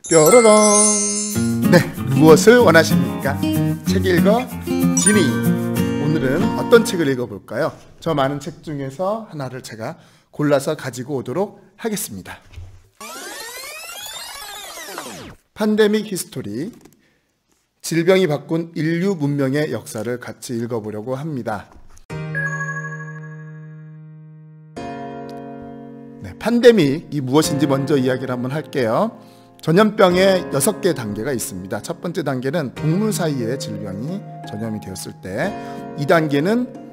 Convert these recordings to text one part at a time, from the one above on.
뾰로롱. 네, 무엇을 원하십니까? 책 읽어 지니. 오늘은 어떤 책을 읽어볼까요? 저 많은 책 중에서 하나를 제가 골라서 가지고 오도록 하겠습니다. 팬데믹 히스토리, 질병이 바꾼 인류 문명의 역사를 같이 읽어보려고 합니다. 네, 팬데믹이 무엇인지 먼저 이야기를 한번 할게요. 전염병의 6개 단계가 있습니다. 첫 번째 단계는 동물 사이에 질병이 전염이 되었을 때, 2단계는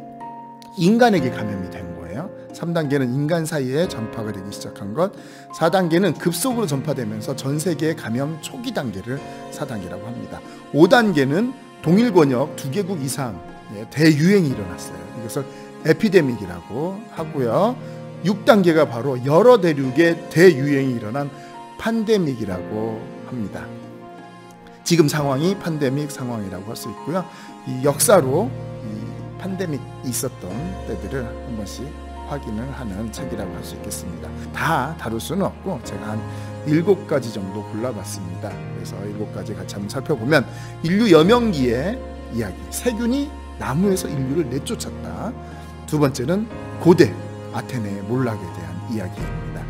인간에게 감염이 된 거예요. 3단계는 인간 사이에 전파가 되기 시작한 것, 4단계는 급속으로 전파되면서 전 세계의 감염 초기 단계를 4단계라고 합니다. 5단계는 동일 권역 2개국 이상의 대유행이 일어났어요. 이것을 에피데믹이라고 하고요. 6단계가 바로 여러 대륙의 대유행이 일어난 팬데믹이라고 합니다. 지금 상황이 팬데믹 상황이라고 할 수 있고요. 이 역사로 이 팬데믹이 있었던 때들을 한 번씩 확인을 하는 책이라고 할 수 있겠습니다. 다 다룰 수는 없고 제가 한 7가지 정도 골라봤습니다. 그래서 7가지 같이 한번 살펴보면, 인류 여명기의 이야기, 세균이 나무에서 인류를 내쫓았다. 두 번째는 고대 아테네의 몰락에 대한 이야기입니다.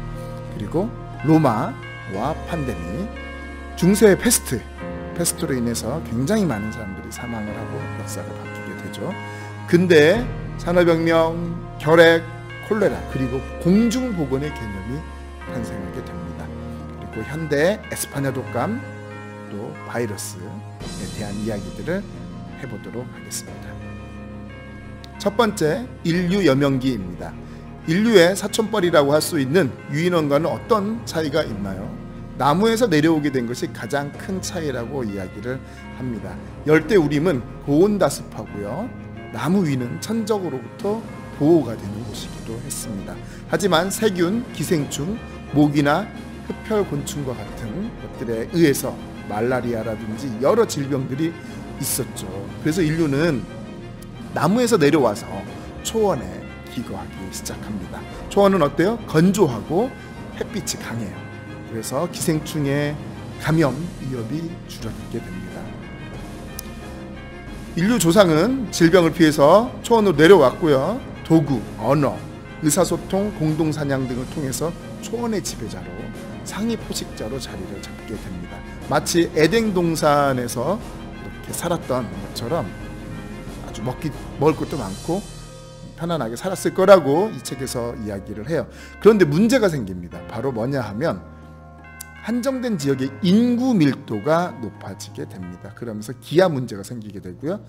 그리고 로마와 팬데믹, 중세의 패스트로 인해서 굉장히 많은 사람들이 사망을 하고 역사가 바뀌게 되죠. 근대 산업혁명, 결핵, 콜레라, 그리고 공중보건의 개념이 탄생하게 됩니다. 그리고 현대 에스파냐 독감, 또 바이러스에 대한 이야기들을 해보도록 하겠습니다. 첫 번째, 인류 여명기입니다. 인류의 사촌뻘이라고 할 수 있는 유인원과는 어떤 차이가 있나요? 나무에서 내려오게 된 것이 가장 큰 차이라고 이야기를 합니다. 열대우림은 고온다습하고요, 나무 위는 천적으로부터 보호가 되는 곳이기도 했습니다. 하지만 세균, 기생충, 모기나 흡혈곤충과 같은 것들에 의해서 말라리아라든지 여러 질병들이 있었죠. 그래서 인류는 나무에서 내려와서 초원에 기거하기 시작합니다. 초원은 어때요? 건조하고 햇빛이 강해요. 그래서 기생충의 감염 위협이 줄어들게 됩니다. 인류 조상은 질병을 피해서 초원으로 내려왔고요. 도구, 언어, 의사소통, 공동사냥 등을 통해서 초원의 지배자로, 상위 포식자로 자리를 잡게 됩니다. 마치 에덴 동산에서 이렇게 살았던 것처럼 아주 먹을 것도 많고 편안하게 살았을 거라고 이 책에서 이야기를 해요. 그런데 문제가 생깁니다. 바로 뭐냐 하면, 한정된 지역의 인구 밀도가 높아지게 됩니다. 그러면서 기아 문제가 생기게 되고요,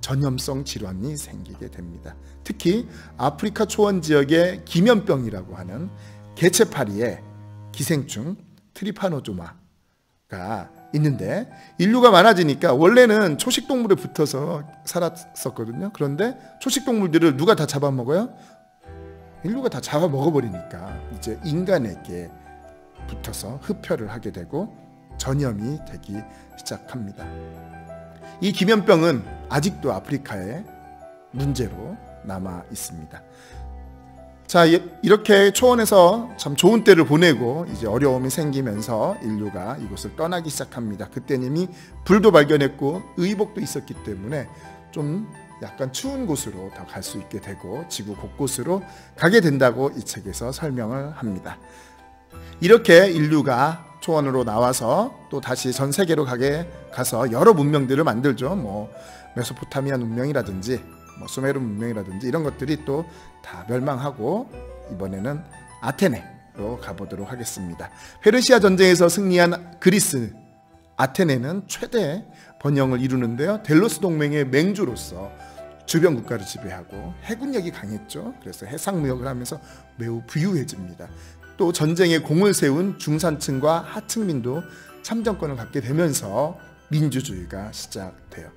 전염성 질환이 생기게 됩니다. 특히 아프리카 초원 지역의 기면병이라고 하는 개체파리의 기생충 트리파노조마가 있는데, 인류가 많아지니까 원래는 초식동물에 붙어서 살았었거든요. 그런데 초식동물들을 누가 다 잡아먹어요? 인류가 다 잡아먹어버리니까 이제 인간에게 붙어서 흡혈을 하게 되고 전염이 되기 시작합니다. 이 기면병은 아직도 아프리카에 문제로 남아 있습니다. 자, 이렇게 초원에서 참 좋은 때를 보내고 이제 어려움이 생기면서 인류가 이곳을 떠나기 시작합니다. 그때는 이미 불도 발견했고 의복도 있었기 때문에 좀 약간 추운 곳으로 더 갈 수 있게 되고 지구 곳곳으로 가게 된다고 이 책에서 설명을 합니다. 이렇게 인류가 초원으로 나와서 또 다시 전 세계로 가서 여러 문명들을 만들죠. 뭐 메소포타미아 문명이라든지 수메르 문명이라든지 이런 것들이 또 다 멸망하고 이번에는 아테네로 가보도록 하겠습니다. 페르시아 전쟁에서 승리한 그리스 아테네는 최대 번영을 이루는데요. 델로스 동맹의 맹주로서 주변 국가를 지배하고 해군력이 강했죠. 그래서 해상무역을 하면서 매우 부유해집니다. 또 전쟁에 공을 세운 중산층과 하층민도 참정권을 갖게 되면서 민주주의가 시작돼요.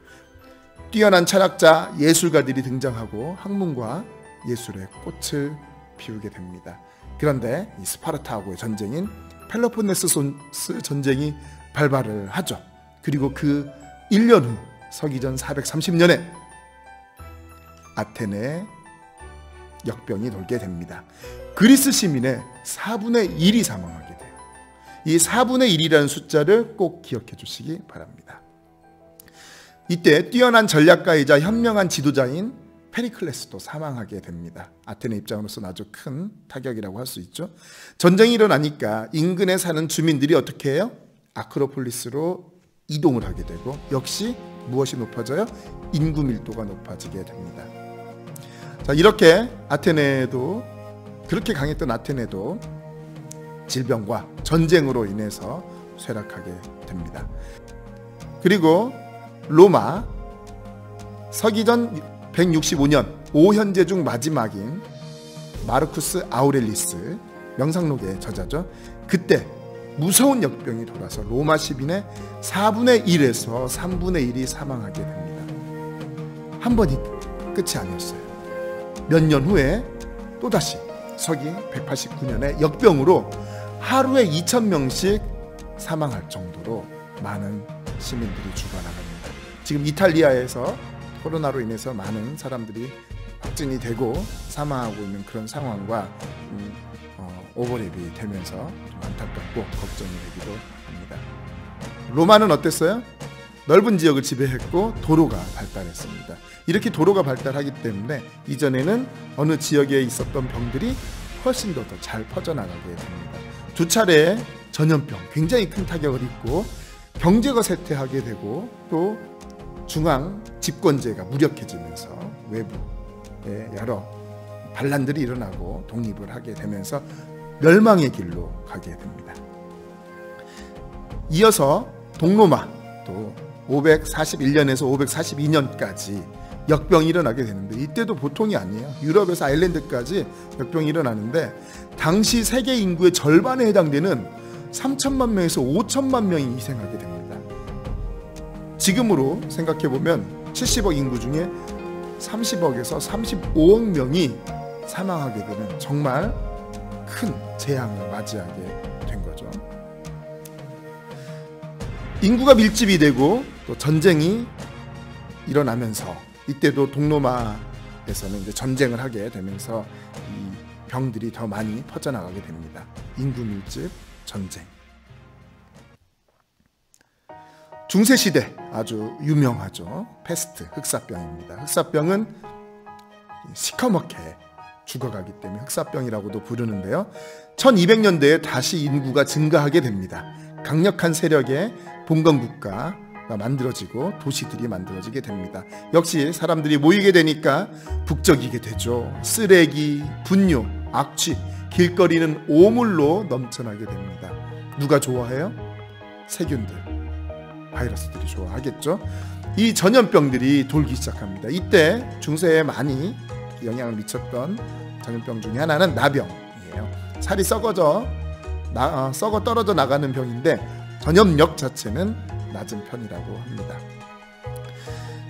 뛰어난 철학자, 예술가들이 등장하고 학문과 예술의 꽃을 피우게 됩니다. 그런데 이 스파르타하고의 전쟁인 펠로폰네소스 전쟁이 발발을 하죠. 그리고 그 1년 후 서기전 430년에 아테네에 역병이 돌게 됩니다. 그리스 시민의 4분의 1이 사망하게 돼요. 이 4분의 1이라는 숫자를 꼭 기억해 주시기 바랍니다. 이때 뛰어난 전략가이자 현명한 지도자인 페리클레스도 사망하게 됩니다. 아테네 입장으로서는 아주 큰 타격이라고 할 수 있죠. 전쟁이 일어나니까 인근에 사는 주민들이 어떻게 해요? 아크로폴리스로 이동을 하게 되고, 역시 무엇이 높아져요? 인구 밀도가 높아지게 됩니다. 자, 이렇게 아테네도, 그렇게 강했던 아테네도 질병과 전쟁으로 인해서 쇠락하게 됩니다. 그리고 로마, 서기전 165년 오현제 중 마지막인 마르쿠스 아우렐리스, 명상록의 저자죠. 그때 무서운 역병이 돌아서 로마 시민의 4분의 1에서 3분의 1이 사망하게 됩니다. 한 번이 끝이 아니었어요. 몇 년 후에 또다시 서기 189년에 역병으로 하루에 2,000명씩 사망할 정도로 많은 시민들이 죽어나갑니다. 지금 이탈리아에서 코로나로 인해서 많은 사람들이 확진이 되고 사망하고 있는 그런 상황과 오버랩이 되면서 좀 안타깝고 걱정이 되기도 합니다. 로마는 어땠어요? 넓은 지역을 지배했고 도로가 발달했습니다. 이렇게 도로가 발달하기 때문에 이전에는 어느 지역에 있었던 병들이 훨씬 더 잘 퍼져나가게 됩니다. 두 차례의 전염병, 굉장히 큰 타격을 입고 경제가 쇠퇴하게 되고, 또 중앙 집권제가 무력해지면서 외부에 여러 반란들이 일어나고 독립을 하게 되면서 멸망의 길로 가게 됩니다. 이어서 동로마, 또 541년에서 542년까지 역병이 일어나게 되는데, 이때도 보통이 아니에요. 유럽에서 아일랜드까지 역병이 일어나는데, 당시 세계 인구의 절반에 해당되는 3천만 명에서 5천만 명이 희생하게 됩니다. 지금으로 생각해보면 70억 인구 중에 30억에서 35억 명이 사망하게 되는 정말 큰 재앙을 맞이하게 된 거죠. 인구가 밀집이 되고 또 전쟁이 일어나면서, 이때도 동로마에서는 이제 전쟁을 하게 되면서 이 병들이 더 많이 퍼져나가게 됩니다. 인구 밀집, 전쟁. 중세시대 아주 유명하죠. 페스트, 흑사병입니다. 흑사병은 시커멓게 죽어가기 때문에 흑사병이라고도 부르는데요. 1200년대에 다시 인구가 증가하게 됩니다. 강력한 세력의 봉건국가가 만들어지고 도시들이 만들어지게 됩니다. 역시 사람들이 모이게 되니까 북적이게 되죠. 쓰레기, 분뇨, 악취, 길거리는 오물로 넘쳐나게 됩니다. 누가 좋아해요? 세균들, 바이러스들이 좋아하겠죠. 이 전염병들이 돌기 시작합니다. 이때 중세에 많이 영향을 미쳤던 전염병 중에 하나는 나병이에요. 살이 썩어 떨어져 나가는 병인데 전염력 자체는 낮은 편이라고 합니다.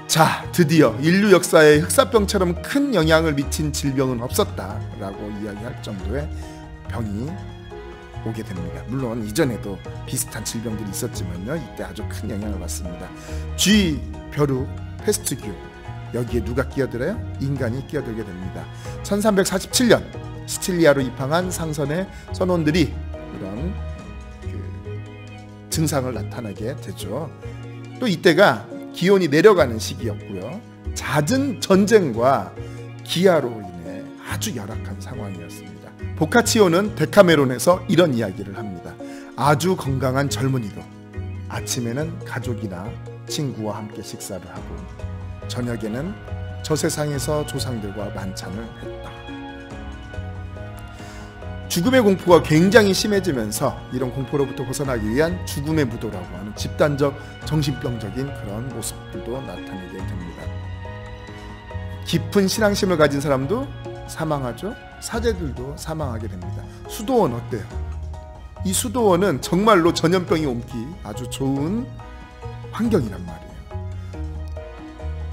자, 드디어 인류 역사에 흑사병처럼 큰 영향을 미친 질병은 없었다라고 이야기할 정도의 병이 오게 됩니다. 물론 이전에도 비슷한 질병들이 있었지만요, 이때 아주 큰 영향을 받습니다. 쥐, 벼룩, 페스트균, 여기에 누가 끼어들어요? 인간이 끼어들게 됩니다. 1347년 시칠리아로 입항한 상선의 선원들이 이런 증상을 나타나게 되죠. 또 이때가 기온이 내려가는 시기였고요. 잦은 전쟁과 기아로 인해 아주 열악한 상황이었습니다. 보카치오는 데카메론에서 이런 이야기를 합니다. 아주 건강한 젊은이도 아침에는 가족이나 친구와 함께 식사를 하고 저녁에는 저 세상에서 조상들과 만찬을 했다. 죽음의 공포가 굉장히 심해지면서 이런 공포로부터 벗어나기 위한 죽음의 무도라고 하는 집단적 정신병적인 그런 모습들도 나타내게 됩니다. 깊은 신앙심을 가진 사람도 사망하죠. 사제들도 사망하게 됩니다. 수도원 어때요? 이 수도원은 정말로 전염병이 옮기 아주 좋은 환경이란 말이에요.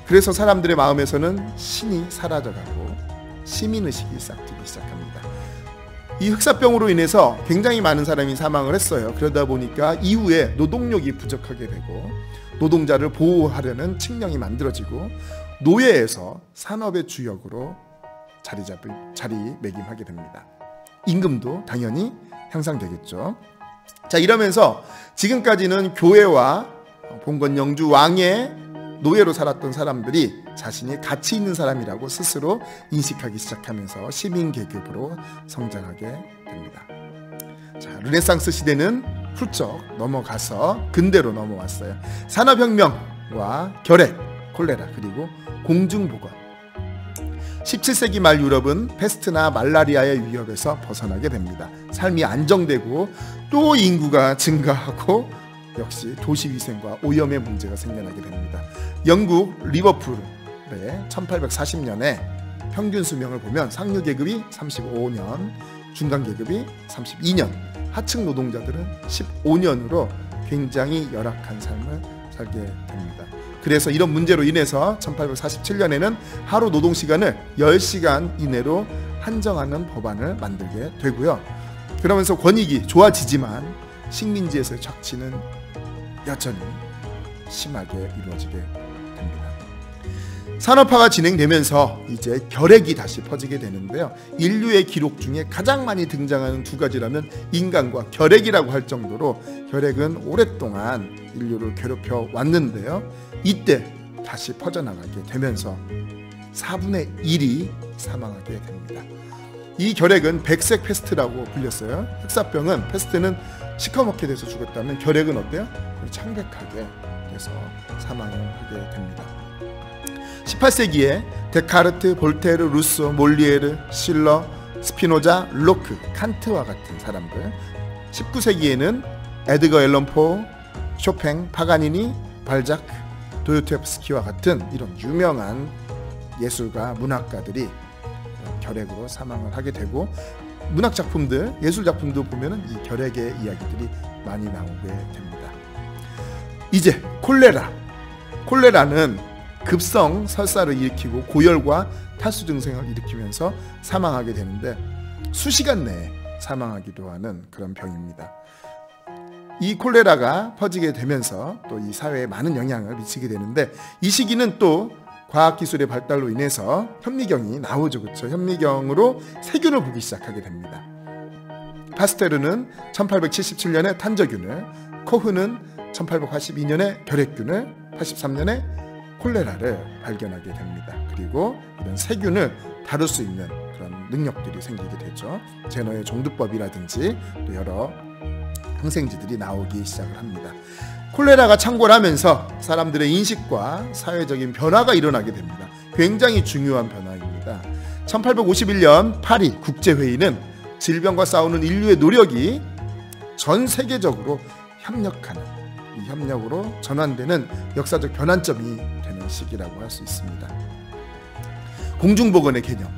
그래서 사람들의 마음에서는 신이 사라져가고 시민의식이 싹트기 시작합니다. 이 흑사병으로 인해서 굉장히 많은 사람이 사망을 했어요. 그러다 보니까 이후에 노동력이 부족하게 되고 노동자를 보호하려는 측량이 만들어지고 노예에서 산업의 주역으로 자리매김하게 됩니다. 임금도 당연히 향상되겠죠. 자, 이러면서 지금까지는 교회와 봉건 영주 왕의 노예로 살았던 사람들이 자신이 가치 있는 사람이라고 스스로 인식하기 시작하면서 시민 계급으로 성장하게 됩니다. 자, 르네상스 시대는 훌쩍 넘어가서 근대로 넘어왔어요. 산업혁명과 결핵, 콜레라, 그리고 공중보건. 17세기 말 유럽은 페스트나 말라리아의 위협에서 벗어나게 됩니다. 삶이 안정되고 또 인구가 증가하고 역시 도시위생과 오염의 문제가 생겨나게 됩니다. 영국 리버풀의 1840년에 평균 수명을 보면 상류 계급이 35년, 중간 계급이 32년, 하층 노동자들은 15년으로 굉장히 열악한 삶을 살게 됩니다. 그래서 이런 문제로 인해서 1847년에는 하루 노동시간을 10시간 이내로 한정하는 법안을 만들게 되고요. 그러면서 권익이 좋아지지만 식민지에서의 착취는 여전히 심하게 이루어지게 됩니다. 산업화가 진행되면서 이제 결핵이 다시 퍼지게 되는데요. 인류의 기록 중에 가장 많이 등장하는 두 가지라면 인간과 결핵이라고 할 정도로 결핵은 오랫동안 인류를 괴롭혀 왔는데요. 이때 다시 퍼져나가게 되면서 4분의 1이 사망하게 됩니다. 이 결핵은 백색 패스트라고 불렸어요. 흑사병은, 패스트는 시커멓게 돼서 죽었다면 결핵은 어때요? 창백하게 돼서 사망을 하게 됩니다. 18세기에 데카르트, 볼테르, 루소, 몰리에르, 실러, 스피노자, 로크, 칸트와 같은 사람들, 19세기에는 에드거 앨런 포, 쇼팽, 파가니니, 발자크, 도요토옙스키와 같은 이런 유명한 예술가, 문학가들이 결핵으로 사망을 하게 되고, 문학 작품들, 예술 작품도 보면은 이 결핵의 이야기들이 많이 나오게 됩니다. 이제 콜레라는 급성 설사를 일으키고 고열과 탈수 증상을 일으키면서 사망하게 되는데 수시간 내에 사망하기도 하는 그런 병입니다. 이 콜레라가 퍼지게 되면서 또 이 사회에 많은 영향을 미치게 되는데, 이 시기는 또 과학기술의 발달로 인해서 현미경이 나오죠. 그렇죠? 현미경으로 세균을 보기 시작하게 됩니다. 파스테르는 1877년에 탄저균을, 코흐는 1882년에 결핵균을, 83년에 콜레라를 발견하게 됩니다. 그리고 이런 세균을 다룰 수 있는 그런 능력들이 생기게 되죠. 제너의 종두법이라든지 또 여러 항생제들이 나오기 시작을 합니다. 콜레라가 창궐하면서 사람들의 인식과 사회적인 변화가 일어나게 됩니다. 굉장히 중요한 변화입니다. 1851년 파리 국제회의는 질병과 싸우는 인류의 노력이 전 세계적으로 협력하는, 이 협력으로 전환되는 역사적 변환점이 되는 시기라고 할 수 있습니다. 공중보건의 개념,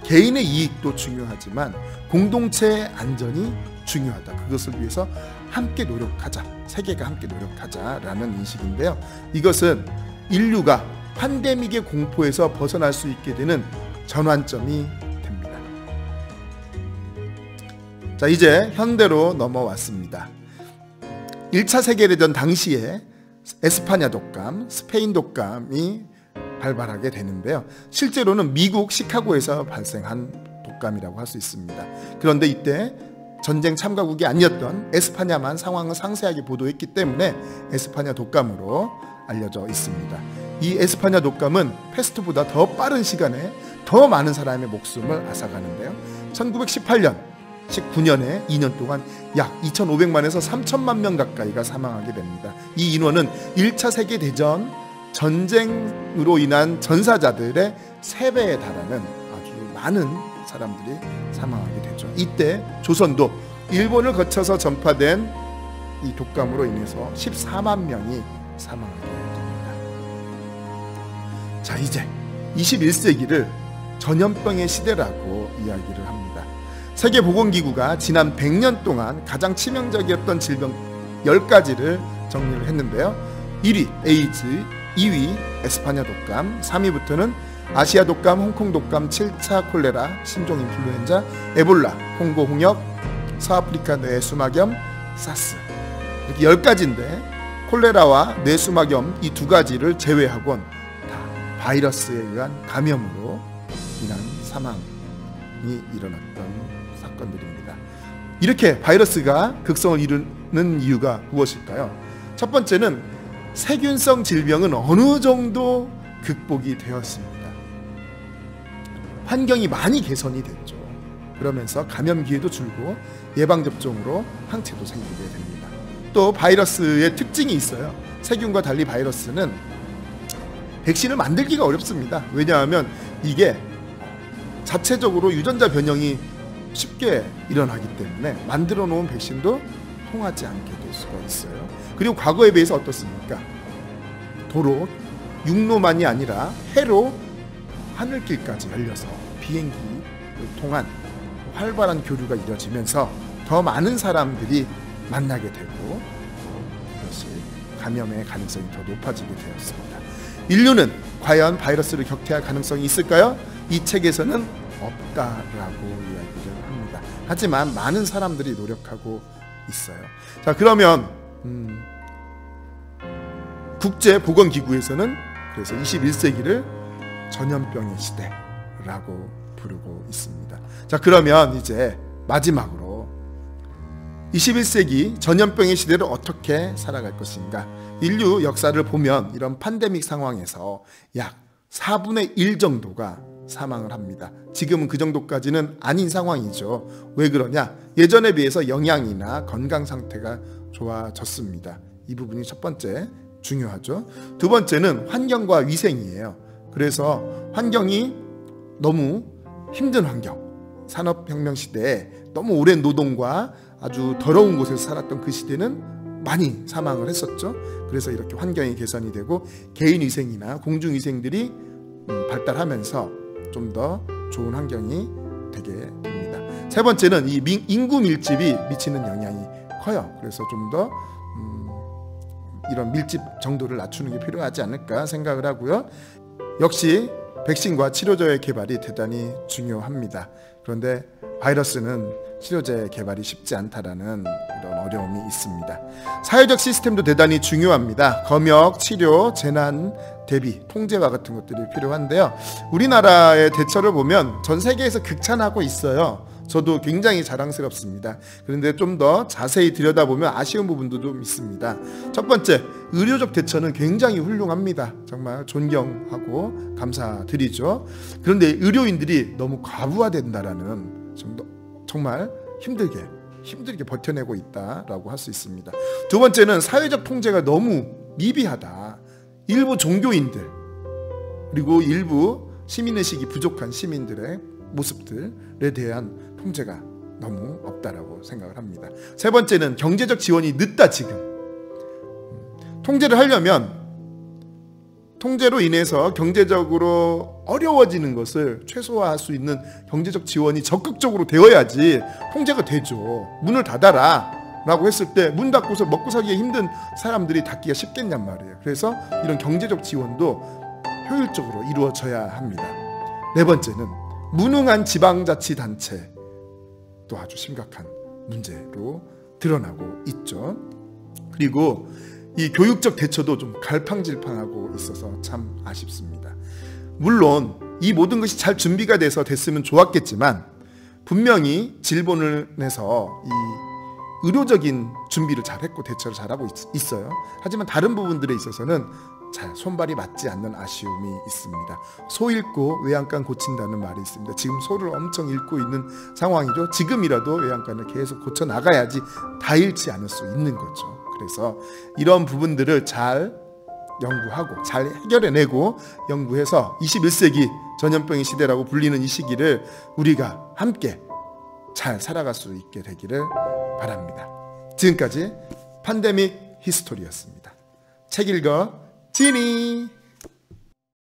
개인의 이익도 중요하지만 공동체의 안전이 중요하다. 그것을 위해서 함께 노력하자, 세계가 함께 노력하자라는 인식인데요. 이것은 인류가 팬데믹의 공포에서 벗어날 수 있게 되는 전환점이 됩니다. 자, 이제 현대로 넘어왔습니다. 1차 세계대전 당시에 에스파냐 독감, 스페인 독감이 발발하게 되는데요. 실제로는 미국 시카고에서 발생한 독감이라고 할 수 있습니다. 그런데 이때 전쟁 참가국이 아니었던 에스파냐만 상황을 상세하게 보도했기 때문에 에스파냐 독감으로 알려져 있습니다. 이 에스파냐 독감은 패스트보다 더 빠른 시간에 더 많은 사람의 목숨을 앗아가는데요. 1918년, 19년에 2년 동안 약 2,500만에서 3,000만 명 가까이가 사망하게 됩니다. 이 인원은 1차 세계대전 전쟁으로 인한 전사자들의 3배에 달하는 아주 많은 사람들이 사망하게 되죠. 이때 조선도 일본을 거쳐서 전파된 이 독감으로 인해서 14만 명이 사망하게 됩니다. 자, 이제 21세기를 전염병의 시대라고 이야기를 합니다. 세계보건기구가 지난 100년 동안 가장 치명적이었던 질병 10가지를 정리를 했는데요. 1위 에이즈, 2위 에스파냐 독감, 3위부터는 아시아 독감, 홍콩 독감, 7차 콜레라, 신종 인플루엔자, 에볼라, 콩고 홍역, 서아프리카 뇌수막염, 사스, 이렇게 10가지인데 콜레라와 뇌수막염 이 2가지를 제외하곤 다 바이러스에 의한 감염으로 인한 사망이 일어났던 사건들입니다. 이렇게 바이러스가 극성을 이루는 이유가 무엇일까요? 첫 번째는 세균성 질병은 어느 정도 극복이 되었습니다. 환경이 많이 개선이 됐죠. 그러면서 감염 기회도 줄고 예방접종으로 항체도 생기게 됩니다. 또 바이러스의 특징이 있어요. 세균과 달리 바이러스는 백신을 만들기가 어렵습니다. 왜냐하면 이게 자체적으로 유전자 변형이 쉽게 일어나기 때문에 만들어 놓은 백신도 통하지 않게 될 수가 있어요. 그리고 과거에 비해서 어떻습니까? 도로, 육로만이 아니라 해로 하늘길까지 열려서 비행기를 통한 활발한 교류가 이루어지면서 더 많은 사람들이 만나게 되고 그것이 감염의 가능성이 더 높아지게 되었습니다. 인류는 과연 바이러스를 격퇴할 가능성이 있을까요? 이 책에서는 없다라고 이야기를 합니다. 하지만 많은 사람들이 노력하고 있어요. 자, 그러면 국제보건기구에서는 그래서 21세기를 전염병의 시대라고 부르고 있습니다. 자, 그러면 이제 마지막으로 21세기 전염병의 시대를 어떻게 살아갈 것인가? 인류 역사를 보면 이런 팬데믹 상황에서 약 4분의 1 정도가 사망을 합니다. 지금은 그 정도까지는 아닌 상황이죠. 왜 그러냐? 예전에 비해서 영양이나 건강 상태가 좋아졌습니다. 이 부분이 첫 번째 중요하죠. 두 번째는 환경과 위생이에요. 그래서 환경이 너무 힘든 환경, 산업혁명 시대에 너무 오랜 노동과 아주 더러운 곳에서 살았던 그 시대는 많이 사망을 했었죠. 그래서 이렇게 환경이 개선이 되고 개인위생이나 공중위생들이 발달하면서 좀 더 좋은 환경이 되게 됩니다. 세 번째는 이 인구 밀집이 미치는 영향이 커요. 그래서 좀 더 이런 밀집 정도를 낮추는 게 필요하지 않을까 생각을 하고요. 역시 백신과 치료제의 개발이 대단히 중요합니다. 그런데 바이러스는 치료제 개발이 쉽지 않다라는 이런 어려움이 있습니다. 사회적 시스템도 대단히 중요합니다. 검역, 치료, 재난 대비, 통제와 같은 것들이 필요한데요. 우리나라의 대처를 보면 전 세계에서 극찬하고 있어요. 저도 굉장히 자랑스럽습니다. 그런데 좀 더 자세히 들여다보면 아쉬운 부분도 좀 있습니다. 첫 번째, 의료적 대처는 굉장히 훌륭합니다. 정말 존경하고 감사드리죠. 그런데 의료인들이 너무 과부하된다라는 정말 힘들게 버텨내고 있다라고 할 수 있습니다. 두 번째는 사회적 통제가 너무 미비하다. 일부 종교인들 그리고 일부 시민의식이 부족한 시민들의 모습들에 대한 통제가 너무 없다라고 생각을 합니다. 세 번째는 경제적 지원이 늦다. 지금 통제를 하려면 통제로 인해서 경제적으로 어려워지는 것을 최소화할 수 있는 경제적 지원이 적극적으로 되어야지 통제가 되죠. 문을 닫아라 라고 했을 때 문 닫고서 먹고 살기가 힘든 사람들이 닫기가 쉽겠냔 말이에요. 그래서 이런 경제적 지원도 효율적으로 이루어져야 합니다. 네 번째는 무능한 지방자치단체 또 아주 심각한 문제로 드러나고 있죠. 그리고 이 교육적 대처도 좀 갈팡질팡하고 있어서 참 아쉽습니다. 물론 이 모든 것이 잘 준비가 돼서 됐으면 좋았겠지만 분명히 질본을 내서 이 의료적인 준비를 잘했고 대처를 잘하고 있어요. 하지만 다른 부분들에 있어서는 잘 손발이 맞지 않는 아쉬움이 있습니다. 소 잃고 외양간 고친다는 말이 있습니다. 지금 소를 엄청 잃고 있는 상황이죠. 지금이라도 외양간을 계속 고쳐 나가야지 다 잃지 않을 수 있는 거죠. 그래서 이런 부분들을 잘 연구하고 잘 해결해내고 연구해서 21세기 전염병의 시대라고 불리는 이 시기를 우리가 함께 잘 살아갈 수 있게 되기를 바랍니다. 지금까지 팬데믹 히스토리였습니다. 책 읽어 지니.